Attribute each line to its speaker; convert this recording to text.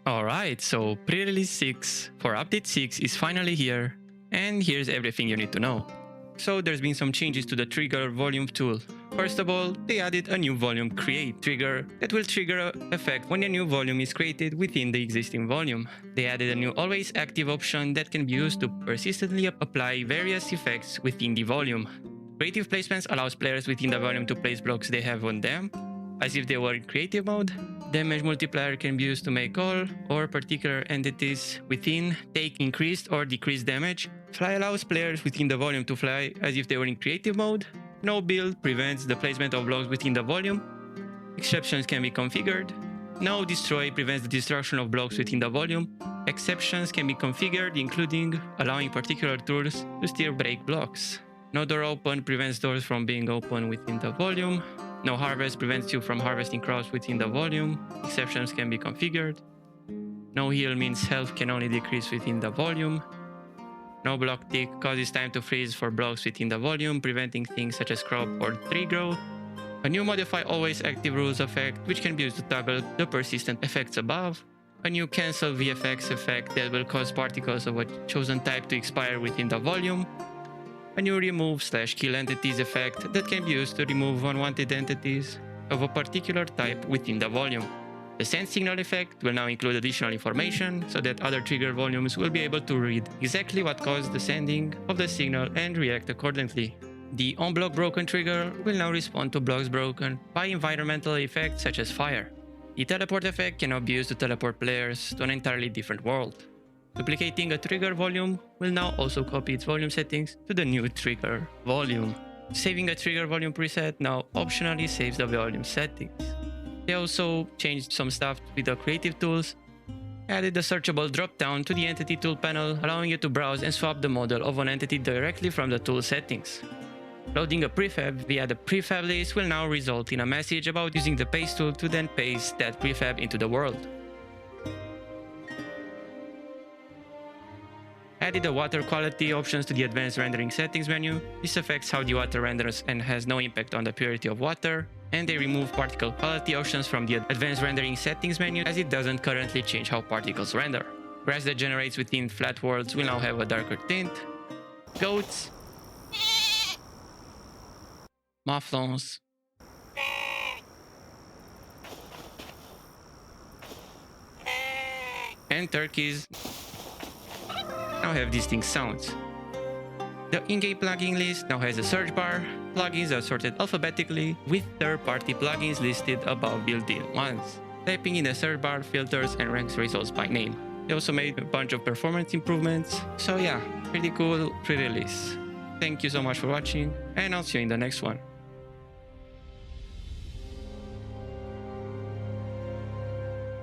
Speaker 1: Alright, so pre-release 6 for update 6 is finally here, and here's everything you need to know. So there's been some changes to the trigger volume tool. First of all, they added a new volume create trigger that will trigger an effect when a new volume is created within the existing volume. They added a new always active option that can be used to persistently apply various effects within the volume. Creative placements allows players within the volume to place blocks they have on them, as if they were in creative mode. Damage multiplier can be used to make all or particular entities within take increased or decreased damage. Fly allows players within the volume to fly as if they were in creative mode. No build prevents the placement of blocks within the volume. Exceptions can be configured. No destroy prevents the destruction of blocks within the volume. Exceptions can be configured, including allowing particular tools to still break blocks. No door open prevents doors from being open within the volume. No harvest prevents you from harvesting crops within the volume. Exceptions can be configured. No heal means health can only decrease within the volume. No block tick causes time to freeze for blocks within the volume, preventing things such as crop or tree growth. A new modify always active rules effect, which can be used to toggle the persistent effects above. A new cancel VFX effect that will cause particles of a chosen type to expire within the volume. A new remove/kill entities effect that can be used to remove unwanted entities of a particular type within the volume. The send signal effect will now include additional information so that other trigger volumes will be able to read exactly what caused the sending of the signal and react accordingly. The on-block broken trigger will now respond to blocks broken by environmental effects such as fire. The teleport effect can now be used to teleport players to an entirely different world. Duplicating a trigger volume will now also copy its volume settings to the new trigger volume. Saving a trigger volume preset now optionally saves the volume settings. They also changed some stuff with the creative tools, added a searchable drop-down to the entity tool panel, allowing you to browse and swap the model of an entity directly from the tool settings. Loading a prefab via the prefab list will now result in a message about using the paste tool to then paste that prefab into the world. Added the water quality options to the advanced rendering settings menu. This affects how the water renders and has no impact on the purity of water. And they remove particle quality options from the advanced rendering settings menu, as it doesn't currently change how particles render. Grass that generates within flat worlds will now have a darker tint. Goats, mouflons, and turkeys now have distinct sounds. The in-game plugin list now has a search bar. Plugins are sorted alphabetically with third-party plugins listed above built-in ones. Typing in the search bar filters and ranks results by name. They also made a bunch of performance improvements. So yeah, pretty cool pre-release. Thank you so much for watching, and I'll see you in the next one.